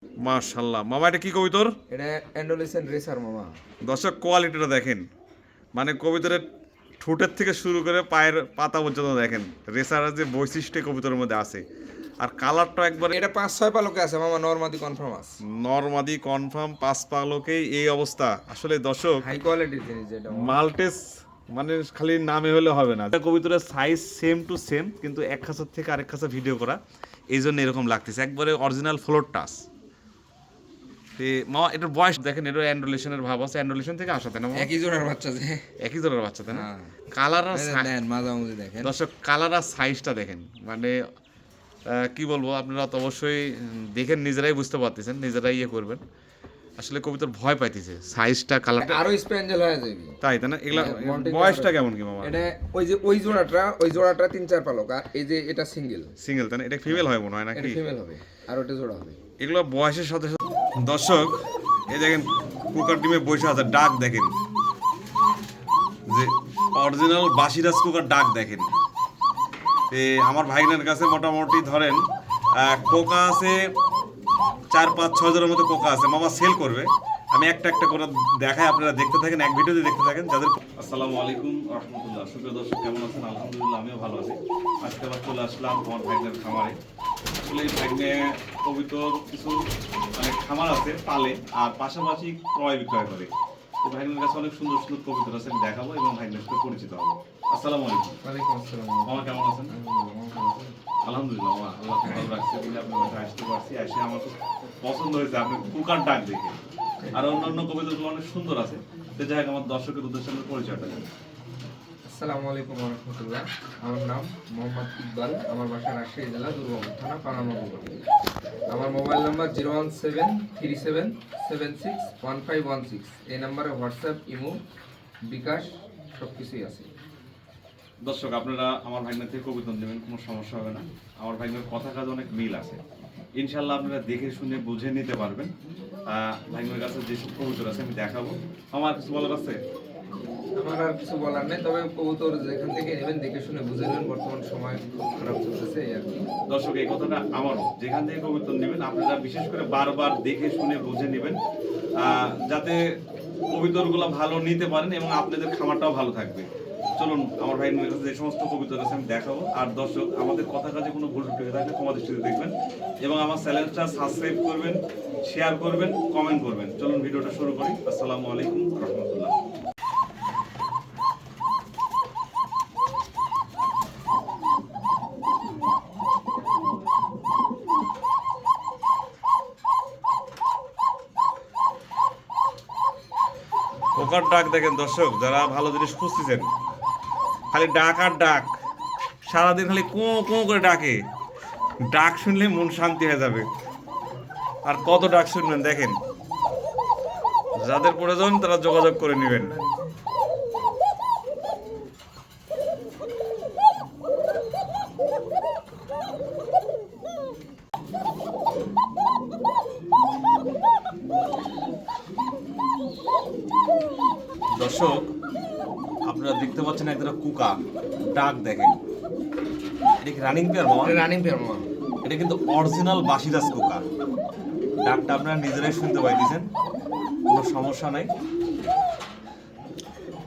মাশাআল্লাহ মামা, এটা কি কবিতর? এটা অ্যান্ডোলেসেন রেসার মামা। দর্শক কোয়ালিটিটা দেখেন, মানে কবিতরের ঠোঁটের থেকে শুরু করে পায়ের পাতা পর্যন্ত দেখেন রেসারের যে বৈশিষ্ট্য কবিতরের মধ্যে আছে। আর কালারটা একবার এটা 5-6 পালকে আছে মামা, নরমাদি কনফার্ম আছে। নরমাদি কনফার্ম, পাঁচ পালকেই এই অবস্থা। আসলে দর্শক হাই কোয়ালিটির জিনিস যেটা মামা। মাল্টেস মানে খালি নামে হলে হবে না, কবিতরের সাইজ সেম টু সেম, কিন্তু এক খাঁচার থেকে আরেক খাঁচা ভিডিও করা, এই জন্য এরকম লাগতেছে, একবারে অরিজিনাল ফ্লোর টাচ। মামা এটার বয়স দেখেন, এটা অ্যান্ডোলেশনের ভাব আছে, অ্যান্ডোলেশন থেকে আসা তাই না মামা? একই জোড়ার বাচ্চা যে। একই জোড়ার বাচ্চা তাই না? হ্যাঁ। কালার আর দেন মাঝামাঝি দেখেন। দর্শক কালার আর সাইজটা দেখেন, মানে কি বলবো, আপনারা তো অবশ্যই দেখেন, নিজেরাই বুঝতে পারতেছেন, নিজেরাই ইয়ে করবেন। আসলে কবিতর ভয় পাইতেছে সাইজটা, কালারটা আরো স্প্যান্ডেল হয়ে যাবে। তাই না? এগুলা Monte বয়সটা Carlo। কেমন কি মামা? এটা ওই জোড়াটা 3-4 পালক, আর এই যে এটা সিঙ্গেল। সিঙ্গেল তাই না? এটা ফিমেল হয় মনে হয় এটা নাকি? ফিমেল হবে, আর ওটা জোড়া হবে। এগুলো বয়সের সাথে সাথে দর্শক এই দেখেন কুকার ডিমে বসে আছে, ডাক দেখেন, যে অরিজিনাল বাসিরাজ কুকার ডাক দেখেন। আমার ভাইনের কাছে মোটামুটি ধরেন কোকা আছে 4-5-6 জনের মতো কোকা আছে, মামা সেল করবে। আমি একটা একটা করে দেখাই, আপনারা দেখতে থাকেন, এক ভিডিওতে দেখতে থাকেন। যাদের আসসালামু আলাইকুম রহমতুল্লাহ, সুপ্রিয় দর্শক কেমন আছেন? আলহামদুলিল্লাহ আমিও ভালো আছি। আজকে আবার চলে আসলাম আমার ভাইনের খামারে। আসলে এই ভাইনে পবিত্র কিছু মানে খামার আছে, পালে, আর পাশাপাশি ক্রয় বিক্রয় করে। তো ভাইনের কাছে অনেক সুন্দর সুন্দর কবিতর আছে, আমি দেখাবো এবং ভাইনের সাথে পরিচিত হবো। আসসালামু আলাইকুম। ওয়ালাইকুম আসসালাম। মামা কেমন আছেন? আলহামদুলিল্লাহ মামা, আল্লাহ ভালো রাখছে বলে আপনার বাসায় আসতে পারছি। এসে আমার খুব পছন্দ হয়েছে আপনার কুকার ডাক দেখে। আর অন্যান্য কবিতাগুলো অনেক সুন্দর আছে। তো যাই হোক, আমার দর্শকের উদ্দেশ্যে আমার পরিচয়টা দেন। আসসালামু আলাইকুম ওয়া রাহমাতুল্লাহ। আমার নাম মোহাম্মদ ইকবাল। আমার বাসা রাজশাহী জেলা দুর্গাপুর থানা পানামগঞ্জ। আমার মোবাইল নাম্বার 01737761516। এই নাম্বারে হোয়াটসঅ্যাপ, ইমো, বিকাশ সব কিছুই আছে। দর্শক আপনারা আমার ভাইনার থেকে কবিতা নেবেন, কোনো সমস্যা হবে না। আমার ভাইনার কথা কাজ অনেক মিল আছে, ইনশাল্লাহ আপনারা দেখে শুনে বুঝে নিতে পারবেন। ভাইনার কাছে যেসব কবুতর আছে আমি দেখাবো। আমার কিছু বলার আছে? আমার আর কিছু বলার নেই, তবে কবুতর যেখান থেকে নেবেন দেখে শুনে বুঝে নেবেন, বর্তমান সময় খুব খারাপ চলতেছে এই আর কি। দর্শক এই কথাটা আমারও, যেখান থেকে কবুতর নেবেন আপনারা বিশেষ করে বারবার দেখে শুনে বুঝে নেবেন, যাতে কবুতরগুলো ভালো নিতে পারেন এবং আপনাদের খামারটাও ভালো থাকবে। চলুন আমার ভাই যে সমস্ত কবিতা আছে আমি দেখাবো। আর দর্শক আমাদের কথা কাজে কোনো ভুল ত্রুটি থাকলে ক্ষমা দৃষ্টিতে দেখবেন এবং আমার চ্যানেলটা সাবস্ক্রাইব করবেন, শেয়ার করবেন, কমেন্ট করবেন। চলুন ভিডিওটা শুরু করি। আসসালামু আলাইকুম রহমতুল্লাহ। কোকার ডাক দেখেন দর্শক, যারা ভালো জিনিস খুঁজতেছেন, খালি ডাক আর ডাক, সারাদিন খালি কোঁ কোঁ করে ডাকে। ডাক শুনলে মন শান্তি হয়ে যাবে। আর কত ডাক শুনবেন দেখেন। যাদের প্রয়োজন তারা যোগাযোগ করে নেবেন। দর্শক আপনারা দেখতে পাচ্ছেন একটা কুকা ডাক দেখেন, এটা কি রানিং পেয়ার মামা? রানিং পেয়ার মামা। এটা কিন্তু অরিজিনাল বাসিরাজ কুকা। ডাকটা আপনারা নিজেরাই শুনতে পাইতেছেন, কোনো সমস্যা নাই।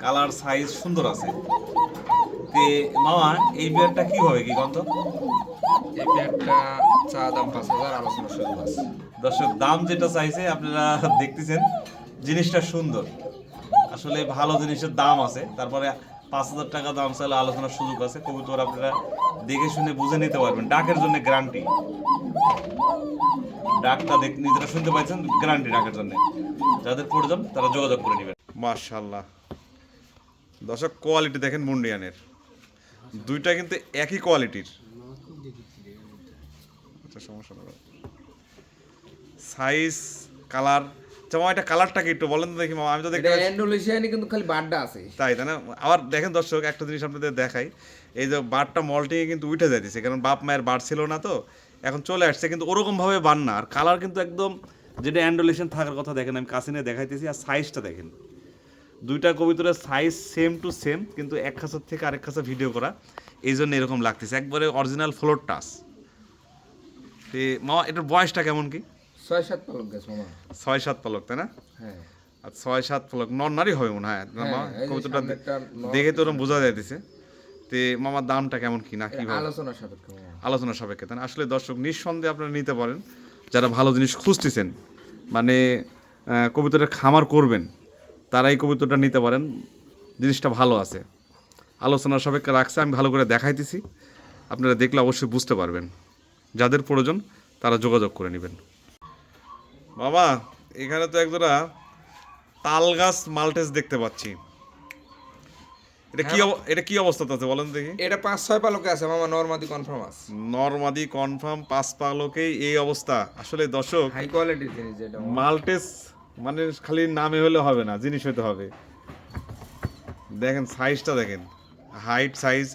কালার সাইজ সুন্দর আছে। তে মামা এই পেয়ারটা কি হবে কি গন্ধ? এই পেয়ারটা চা দাম 5,000, আলোচনা সুযোগ আছে। দর্শক দাম যেটা চাইছে আপনারা দেখতেছেন, জিনিসটা সুন্দর, আসলে ভালো জিনিসের দাম আছে। তারপরে 5,000 টাকা দাম চাইলে আলোচনার সুযোগ আছে। কবুতর আপনারা দেখে শুনে বুঝে নিতে পারবেন। ডাকের জন্য গ্যারান্টি, ডাকটা নিজেরা শুনতে পাচ্ছেন, গ্যারান্টি ডাকের জন্য। যাদের প্রয়োজন তারা যোগাযোগ করে নেবেন। মাশাআল্লাহ দর্শক কোয়ালিটি দেখেন মুন্ডিয়ানের, দুইটা কিন্তু একই কোয়ালিটির। আচ্ছা সমস্যা নেই, সাইজ কালার। যেমন এটা কালারটা কি একটু বলেন তো দেখি মামা, আমি তো দেখতে এটা ইন্দোনেশিয়ানি কিন্তু খালি বাড্ডা আছে। তাই না? আবার দেখেন দর্শক একটা জিনিস আপনাদের দেখাই, এই যে বারটা মল্টিংয়ে কিন্তু উঠে যাইতেছে, কারণ বাপ মায়ের বার ছিল না, তো এখন চলে আসছে, কিন্তু ওরকম ভাবে বার না। আর কালার কিন্তু একদম যেটা অ্যান্ডোলেশন থাকার কথা, দেখেন আমি কাছে নিয়ে দেখাইতেছি। আর সাইজটা দেখেন, দুইটা কবিতরের সাইজ সেম টু সেম, কিন্তু এক খাঁচার থেকে আরেক খাঁচা ভিডিও করা, এই জন্য এরকম লাগতেছে, একবারে অরিজিনাল ফ্লোর টাচ। মামা এটার বয়সটা কেমন কি? 6-7 পালক গেছে মামা। 6-7 পালক তাই না? হ্যাঁ আর 6-7 পালক নর নারী হবে মনে হয় না মামা? এই যে কবুতরটা সামনেরটা নর, দেখে তো ওরকম বোঝা যাইতেছে। তে মামার দামটা কেমন কি না এটা কিভাবে? আলোচনা সাপেক্ষে মামা। আলোচনা সাপেক্ষে তাই না? আসলে দর্শক নিঃসন্দেহে আপনারা নিতে পারেন যারা ভালো জিনিস খুঁজতেছেন, মানে কবুতরের খামার করবেন, তারা এই কবুতরটা নিতে পারেন। জিনিসটা ভালো আছে, আলোচনার সাপেক্ষে রাখছে, আমি ভালো করে দেখাইতেছি, আপনারা দেখলে অবশ্যই বুঝতে পারবেন। যাদের প্রয়োজন তারা যোগাযোগ করে নেবেন। বাবা এখানে তো একজোড়া তাল গাছ মাল্টেস দেখতে পাচ্ছি, এটা কি অবস্থাতে আছে বলেন দেখি? এটা 5-6 পালকে আছে মামা, নরমাদি কনফার্ম আছে। নরমাদি কনফার্ম 5 পালকেই এই অবস্থা। আসলে দর্শক হাই কোয়ালিটির জিনিস যেটা মামা। মাল্টেস মানে খালি নামে হলে হবে না, জিনিস হতে হবে। দেখেন সাইজটা দেখেন, হাইট সাইজ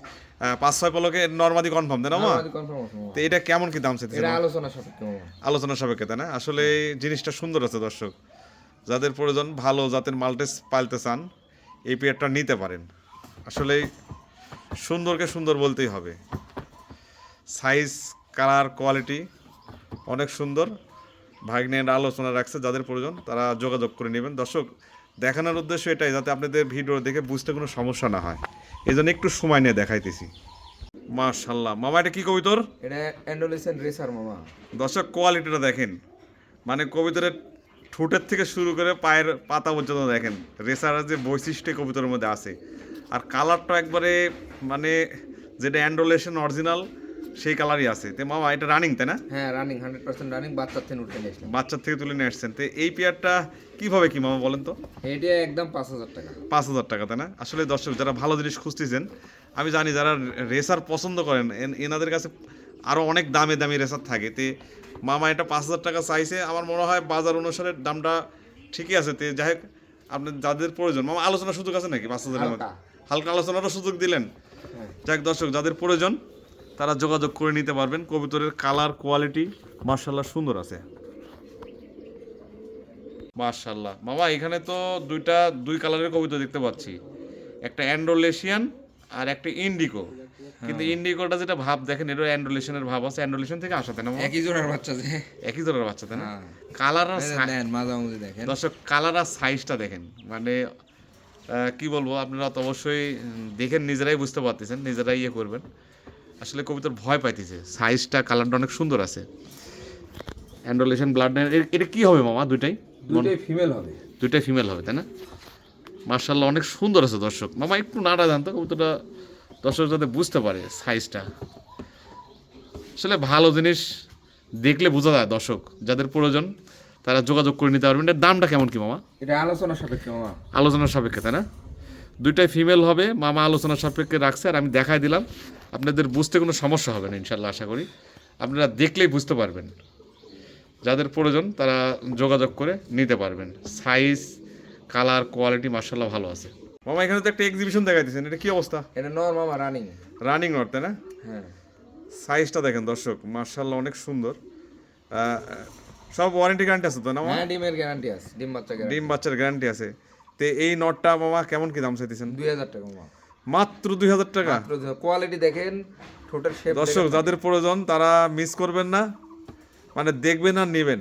5-6 পালকে নরমাদি কনফার্ম তাই না মা? নরমাদি কনফার্ম আছে মামা। তো এটা কেমন কি দাম চাইতেছে? এটা আলোচনা সাপেক্ষে মামা। আলোচনা সাপেক্ষে তাই না? আসলে জিনিসটা সুন্দর আছে দর্শক, যাদের প্রয়োজন ভালো জাতের মাল্টেস পালতে চান এই পেয়ারটা নিতে পারেন। আসলে সুন্দরকে সুন্দর বলতেই হবে, সাইজ কালার কোয়ালিটি অনেক সুন্দর। ভাগ্নের আলোচনা রাখছে, যাদের প্রয়োজন তারা যোগাযোগ করে নেবেন। দর্শক দেখানোর উদ্দেশ্য এটাই, যাতে আপনাদের ভিডিও দেখে বুঝতে কোনো সমস্যা না হয়, এই জন্য একটু সময় নিয়ে দেখাইতেছি। মাশাল্লাহ মামা, এটা কি কবুতর? এটা অ্যান্ডোলেসেন রেসার মামা। দর্শক কোয়ালিটিটা দেখেন, মানে কবুতরের ঠোঁটের থেকে শুরু করে পায়ের পাতা পর্যন্ত দেখেন, রেসারের যে বৈশিষ্ট্য কবুতরের মধ্যে আছে। আর কালারটা একবারে মানে যেটা অ্যান্ডোলেশন অরিজিনাল সেই কালারই আছে। তো মামা এটা রানিং তাই না? হ্যাঁ রানিং, 100% রানিং, বাচ্চার থেকে উঠে নিয়ে আসলাম। বাচ্চার থেকে তুলে নিয়ে আসছেন। তো এই পেয়ারটা কিভাবে কি মামা বলেন তো? এটা একদম 5,000 টাকা। 5,000 টাকা তাই না? আসলে দর্শক যারা ভালো জিনিস খুঁজতেছেন, আমি জানি যারা রেসার পছন্দ করেন এনাদের কাছে আরও অনেক দামি দামি রেসার থাকে। তে মামা এটা 5,000 টাকা চাইছে, আমার মনে হয় বাজার অনুসারে দামটা ঠিকই আছে। তে যাই হোক, আপনার যাদের প্রয়োজন মামা আলোচনার সুযোগ আছে নাকি? 5,000-এর মধ্যে হালকা আলোচনারও সুযোগ দিলেন। হ্যাঁ। যাক দর্শক, যাদের প্রয়োজন তারা যোগাযোগ করে নিতে পারবেন। কবুতরের কালার কোয়ালিটি মার্শাল্লাহ সুন্দর আছে। মার্শাল্লাহ মামা, এখানে তো দুই কালারের কবুতর দেখতে পাচ্ছি, একটা অ্যান্ডোলেশিয়ান আর একটা ইন্ডিকো। কিন্তু ইন্ডিকোটা যেটা ভাব দেখেন, এটা অ্যান্ডোলেশনের ভাব আছে, অ্যান্ডোলেশন থেকে আসা তাই না মামা? একই জোড়ার বাচ্চা যে। একই জোড়ার বাচ্চা তাই না? হ্যাঁ। কালার আর দেন মাঝামাঝি দেখেন। দর্শক কালার আর সাইজটা দেখেন, মানে কি বলবো, আপনারা তো অবশ্যই দেখেন, নিজেরাই বুঝতে পারতেছেন, নিজেরাই ইয়ে করবেন। আসলে কবুতর ভয় পাইতেছে, সাইজটা কালারটা অনেক সুন্দর আছে। অ্যান্ডোলেশন ব্লাড, এটা কি হবে মামা? দুইটাই ফিমেল হবে। দুইটাই ফিমেল হবে তাই না? মার্শাল্লাহ অনেক সুন্দর আছে দর্শক। মামা একটু নাড়া জানতো কবুতরটা, দর্শক যাতে বুঝতে পারে সাইজটা। আসলে ভালো জিনিস দেখলে বোঝা যায় দর্শক, যাদের প্রয়োজন তারা যোগাযোগ করে নিতে পারবেন। এর দামটা কেমন কি মামা? এটা আলোচনা সাপেক্ষে মামা। আলোচনার সাপেক্ষে তাই না? দুইটাই ফিমেল হবে, মামা আলোচনার সাপেক্ষে রাখছে, আর আমি দেখাই দিলাম, আপনাদের বুঝতে কোনো সমস্যা হবে না ইনশাল্লাহ। আশা করি আপনারা দেখলেই বুঝতে পারবেন। যাদের প্রয়োজন তারা যোগাযোগ করে নিতে পারবেন। সাইজ কালার কোয়ালিটি মার্শাল্লাহ ভালো আছে। মামা এখানে তো একটা এক্সিবিশন দেখাইতেছেন, এটা কি অবস্থা? এটা নর মামা, রানিং। রানিং নট তাই না? হ্যাঁ। সাইজটা দেখেন দর্শক, মার্শাল্লাহ অনেক সুন্দর। সব ওয়ারেন্টি গ্যারান্টি আছে তো না মামা? হ্যাঁ ডিমের গ্যারান্টি আছে, ডিম বাচ্চা গ্যারান্টি। ডিম বাচ্চার গ্যারান্টি আছে। তো এই নটটা মামা কেমন কি দাম চাইতেছেন? 2,000 টাকা মামা। মাত্র 2,000 টাকা? কোয়ালিটি দেখেন, ঠোঁটের শেপ। দর্শক যাদের প্রয়োজন তারা মিস করবেন না, মানে দেখবেন আর নেবেন।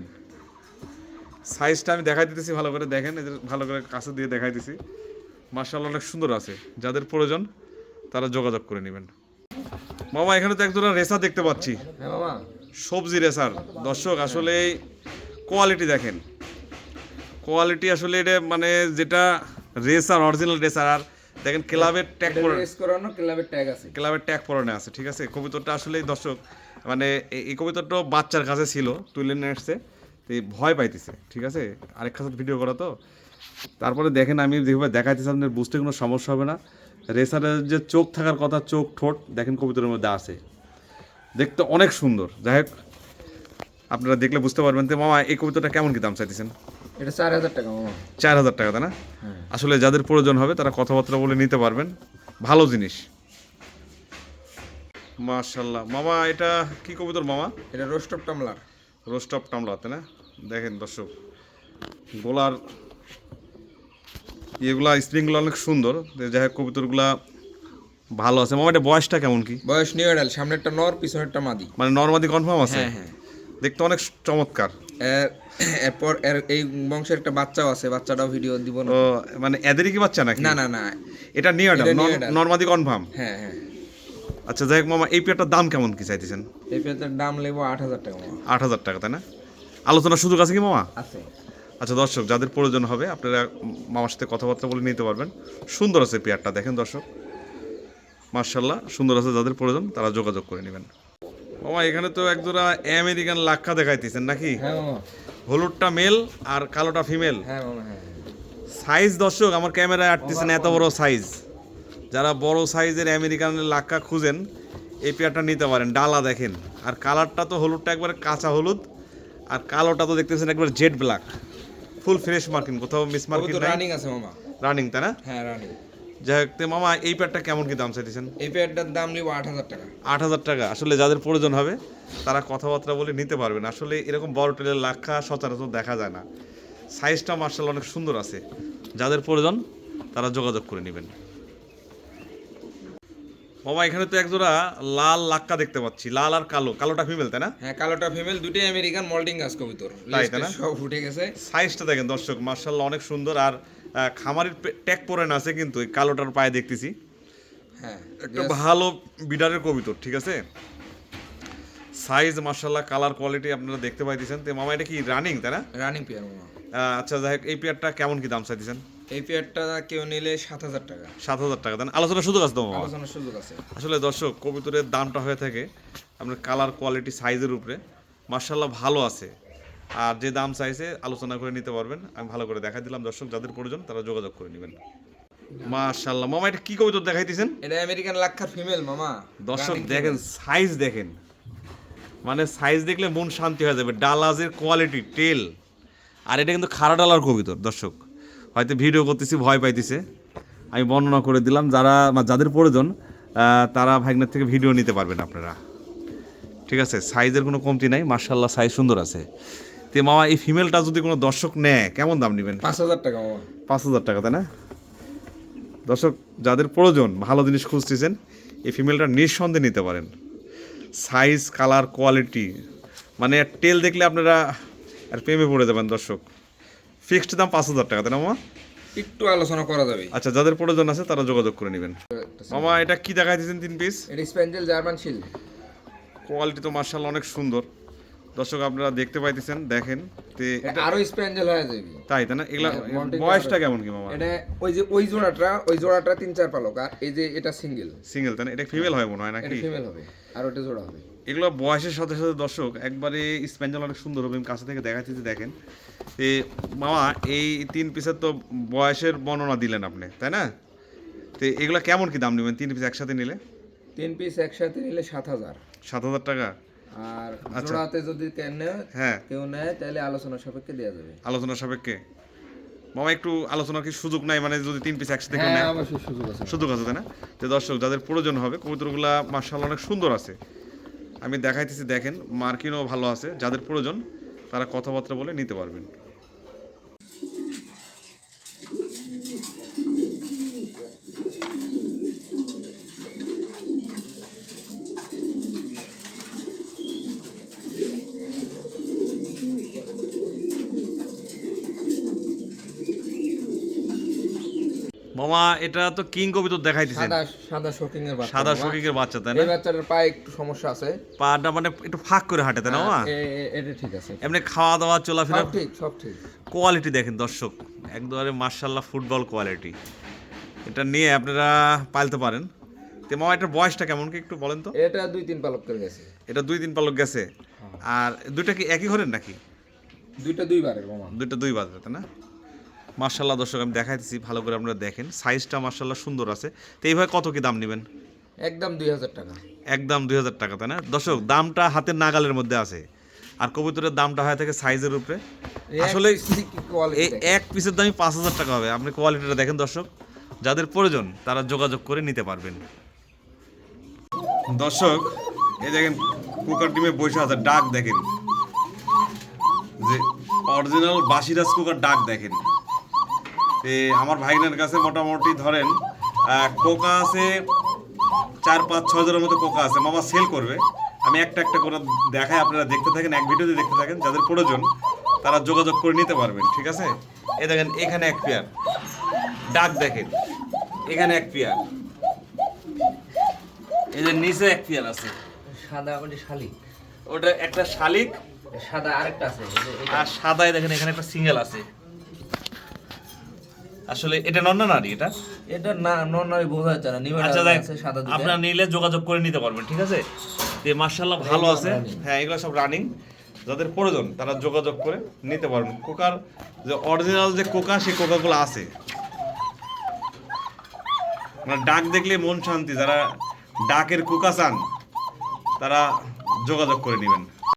সাইজটা আমি দেখাই দিতেছি, ভালো করে দেখেন, এদের ভালো করে কাছে দিয়ে দেখাই দিছি। মার্শাল্লাহ অনেক সুন্দর আছে, যাদের প্রয়োজন তারা যোগাযোগ করে নেবেন। মামা এখানে তো একজোড়া রেসার দেখতে পাচ্ছি, হ্যাঁ মামা। সবজি রেসার। দর্শক আসলে কোয়ালিটি দেখেন, কোয়ালিটি আসলে এটা মানে যেটা রেসার অরিজিনাল রেসার। আর দেখেন ক্লাবের ট্যাগ রেস করানো, ক্লাবের ট্যাগ আছে। ক্লাবের ট্যাগ পরানো আছে, ঠিক আছে। কবুতরটা আসলে দর্শক মানে এই কবুতরটা বাচ্চার কাছে ছিল, তুলে নিয়ে আসছে, তো ভয় পাইতেছে, ঠিক আছে। আরেকটা সাথে ভিডিও করা তো, তারপরে দেখেন আমি যেভাবে দেখাইতেছি আপনার বুঝতে কোনো সমস্যা হবে না। রেসারের যে চোখ থাকার কথা, চোখ ঠোঁট দেখেন কবুতরের মধ্যে আছে, দেখতে অনেক সুন্দর। যাই হোক আপনারা দেখলে বুঝতে পারবেন। তো মামা এই কবুতরটা কেমন কি দাম চাইতেছেন? এটা 4,000 টাকা মামা। 4,000 টাকা তাই না? আসলে যাদের প্রয়োজন হবে তারা কথাবার্তা বলে নিতে পারবেন, ভালো জিনিস। মাশাল্লাহ মামা, এটা কি কবুতর মামা? এটা রোস্ট অফ টামলার। রোস্ট অফ টামলার তাই না? দেখেন দর্শক গোলার এগুলা স্প্রিংগুলো অনেক সুন্দর। যাই হোক কবুতরগুলা ভালো আছে। মামা এটা বয়সটা কেমন কি? বয়স নিউ এডাল, সামনেরটা নর, পিছনেরটা মাদি। মানে নরমাদি কনফার্ম আছে? হ্যাঁ হ্যাঁ। দেখতে অনেক চমৎকার। এরপর এই বংশের একটা বাচ্চাও আছে, বাচ্চাটাও ভিডিও দিব না। ও মানে এদেরই কি বাচ্চা নাকি? না না না, এটা নিউ এটা new adult। নরমাদি কনফার্ম। হ্যাঁ হ্যাঁ। আচ্ছা যাই হোক মামা, এই পেয়ারটার দাম কেমন কি চাইতেছেন? এই পেয়ারটার দাম নেবো 8,000 টাকা মামা। 8,000 টাকা, তাই না? আলোচনার সুযোগ আছে কি মামা? আছে। আচ্ছা দর্শক, যাদের প্রয়োজন হবে আপনারা মামার সাথে কথাবার্তা বলে নিতে পারবেন। সুন্দর আছে পেয়ারটা, দেখেন দর্শক, মার্শাল্লাহ সুন্দর আছে। যাদের প্রয়োজন তারা যোগাযোগ করে নেবেন। মামা এখানে তো একজোড়া আমেরিকান লাক্ষা দেখাইতেছেন নাকি? হ্যাঁ মামা। হলুদটা মেল আর কালোটা ফিমেল। হ্যাঁ মামা। হ্যাঁ সাইজ দর্শক আমার ক্যামেরায় আটতেছেন এত বড় সাইজ। যারা বড় সাইজের আমেরিকানের লাক্ষা খুঁজেন এই পেয়ারটা নিতে পারেন। ডালা দেখেন, আর কালারটা তো হলুদটা একবারে কাঁচা হলুদ, আর কালোটা তো দেখতেছেন একবার jet black, full fresh marking, কোথাও মিস মার্কিং নাই। রানিং আছে মামা। রানিং, তাই না? হ্যাঁ রানিং। যাই হোক মামা, এই পেয়ারটা কেমন কি দাম চাইতেছেন? এই পেয়ারটার দাম নেবো 8,000 টাকা। 8,000 টাকা। আসলে যাদের প্রয়োজন হবে তারা কথাবার্তা বলে নিতে পারবেন। আসলে এরকম বড় টেলের লাক্ষা সচরাচর দেখা যায় না। সাইজটা মার্শাল্লাহ অনেক সুন্দর আছে। যাদের প্রয়োজন তারা যোগাযোগ করে নেবেন। মামা এখানে তো একজোড়া লাল লাক্কা দেখতে পাচ্ছি, লাল আর কালো। কালোটা ফিমেল, তাই না? হ্যাঁ কালোটা ফিমেল, দুটোই আমেরিকান মল্টিং গাছ কবুতর। তাই না? সব উঠে গেছে। সাইজটা দেখেন দর্শক, মার্শাল্লাহ অনেক সুন্দর। আর খামারের ট্যাগ পরে না আছে কিন্তু এই কালোটার পায়ে দেখতেছি। হ্যাঁ একটা ভালো বিডারের কবুতর, ঠিক আছে। সাইজ মার্শাল্লাহ, কালার কোয়ালিটি আপনারা দেখতে পাইতেছেন। তো মামা এটা কি রানিং, তাই না? রানিং পেয়ার মামা। আচ্ছা যাই হোক, এই পেয়ারটা কেমন কি দাম চাইতেছেন? এই পেয়ারটা কেউ নিলে 7,000 টাকা। 7,000 টাকা দেন, আলোচনার সুযোগ আছে তো মামা? আলোচনার সুযোগ আছে। আসলে দর্শক কবুতরের দামটা হয়ে থাকে আপনার কালার কোয়ালিটি সাইজের উপরে। মার্শাল্লাহ ভালো আছে, আর যে দাম চাইছে আলোচনা করে নিতে পারবেন। আমি ভালো করে দেখা দিলাম দর্শক, যাদের প্রয়োজন তারা যোগাযোগ করে নেবেন। মার্শাল্লাহ মামা এটা কি কবুতর দেখাইতেছেন? এটা আমেরিকান লাক্ষার ফিমেল মামা। দর্শক দেখেন সাইজ দেখেন, মানে সাইজ দেখলে মন শান্তি হয়ে যাবে। ডালাজের কোয়ালিটি, টেল, আর এটা কিন্তু খাড়া ডালার কবুতর। দর্শক হয়তো ভিডিও করতেছি ভয় পাইতেছে, আমি বর্ণনা করে দিলাম। যাদের প্রয়োজন তারা ভাইগনার থেকে ভিডিও নিতে পারবেন আপনারা, ঠিক আছে। সাইজের কোনো কমতি নাই, মার্শাল্লাহ সাইজ সুন্দর আছে। তো মামা এই ফিমেলটা যদি কোনো দর্শক নেয় কেমন দাম নেবেন? 5,000 টাকা মামা। 5,000 টাকা, তাই না? দর্শক যাদের প্রয়োজন, ভালো জিনিস খুঁজতেছেন, এই ফিমেলটা নিঃসন্দেহে নিতে পারেন। সাইজ, কালার, কোয়ালিটি, মানে টেল দেখলে আপনারা আর প্রেমে পড়ে যাবেন দর্শক। ফিক্সড দাম 5,000 টাকা, তাই না মামা? একটু আলোচনা করা যাবে। আচ্ছা যাদের প্রয়োজন আছে তারা যোগাযোগ করে নেবেন। মামা এটা কি দেখাই দিয়েছেন 3 পিস? এটা স্প্যাঞ্জেল জার্মান শিল্ড। কোয়ালিটি তো মার্শাল্লাহ অনেক সুন্দর। দর্শক আপনারা দেখতে পাইতেছেন, দেখেন। এটা আরো স্প্যাঞ্জেল হয়ে যাবে। তাই না? এগুলা Mountain বয়সটা কেমন কি মামা? এটা ওই জোড়াটা 3-4 পালক, আর এই যে এটা সিঙ্গেল। সিঙ্গেল, তাই না? এটা ফিমেল হয় মনে হয় এটা নাকি? ফিমেল হবে, আর ওটা জোড়া হবে। এগুলো বয়সের সাথে সাথে দর্শক একবারে স্প্যাঞ্জেল অনেক সুন্দর হবে। আমি কাছে থেকে দেখাচ্ছি, দেখেন। এ মামা এই 3 পিসের তো বয়সের বর্ণনা দিলেন আপনি, তাই না? তো এগুলো কেমন কি দাম নেবেন 3 পিস একসাথে নিলে? 3 পিস একসাথে নিলে 7,000। 7,000 টাকা। আর আচ্ছা। জোড়াতে যদি হ্যাঁ, কেউ নেয় তাহলে আলোচনা সাপেক্ষে দেওয়া যাবে। আলোচনা সাপেক্ষে। মামা একটু আলোচনার কি সুযোগ নাই, মানে যদি 3 পিস একসাথে কেউ হ্যাঁ নেয়? অবশ্যই সুযোগ আছে। সুযোগ আছে, তাই না? তো দর্শক যাদের প্রয়োজন হবে, কবুতরগুলা মার্শাল্লাহ অনেক সুন্দর আছে। আমি দেখাইতেছি, দেখেন মার্কিনও ভালো আছে। যাদের প্রয়োজন তারা কথাবার্তা বলে নিতে পারবেন। মামা এটা তো কিং কবুতর দেখাইতেছেন, সাদা শোকিং এর বাচ্চা। সাদা শোকিং এর বাচ্চা, তাই না? এই বাচ্চাটার পায়ে একটু সমস্যা আছে। পাটা মানে একটু ফাঁক করে হাঁটে, তাই না মামা? এটা ঠিক আছে। এমনি খাওয়া দাওয়া চলাফেরা সব ঠিক। কোয়ালিটি দেখেন দর্শক, একবারে মার্শাল্লাহ ফুটবল কোয়ালিটি। এটা নিয়ে আপনারা পালতে পারেন। তো মামা এটার বয়সটা কেমন কি একটু বলেন তো? এটা 2-3 পালক করে গেছে। এটা 2-3 পালক গেছে। আর দুইটা কি একই ঘরের নাকি? দুইটা 2 বারের মামা। দুইটা 2 বাজার, তাই না? মার্শাল্লাহ দর্শক আমি দেখাইতেছি, ভালো করে আপনারা দেখেন। সাইজটা মার্শাল্লাহ সুন্দর আছে। তো এইভাবে কত কি দাম নেবেন? একদম 2,000 টাকা। একদম 2,000 টাকা, তাই না? দর্শক দামটা হাতের নাগালের মধ্যে আছে। আর কবুতরের দামটা হয়ে থাকে সাইজের উপরে। আসলে এই এক পিসের দামই 5,000 টাকা হবে। আপনি কোয়ালিটিটা দেখেন দর্শক, যাদের প্রয়োজন তারা যোগাযোগ করে নিতে পারবেন। দর্শক এই দেখেন কুকার ডিমে বসে আছে, ডাক দেখেন, যে অরিজিনাল বাসিরাজ কুকার ডাক দেখেন। আমার ভাইনের কাছে মোটামুটি ধরেন কোকা আছে 4-5-6 জনের মতো কোকা আছে। মামা সেল করবে, আমি একটা একটা করে দেখাই, আপনারা দেখতে থাকেন, এক ভিডিওতে দেখতে থাকেন। যাদের প্রয়োজন তারা যোগাযোগ করে নিতে পারবেন, ঠিক আছে? এই দেখেন এখানে এক পেয়ার ডাক দেখেন, এখানে এক পেয়ার, এই যে নিচে এক পেয়ার আছে, সাদা ওটা শালিক, ওটা একটা শালিক, সাদা আরেকটা আছে আর সাদায় দেখেন এখানে একটা সিঙ্গেল আছে। আসলে এটা নর না নারী? এটা না নরনারী বোঝা যাচ্ছে না, নিবে আচ্ছা দেখ, আছে সাদা দুটো। আপনারা নিলে যোগাযোগ করে নিতে পারবেন, ঠিক আছে? যে মাশাআল্লাহ ভালো এগুলো আছে, running। হ্যাঁ এগুলো সব রানিং, যাদের প্রয়োজন তারা যোগাযোগ করে নিতে পারবেন। কোকার যে অরিজিনাল যে কোকা, সেই কোকাগুলো আছে, মানে ডাক দেখলে মন শান্তি। যারা ডাকের কোকা চান তারা যোগাযোগ করে নেবেন।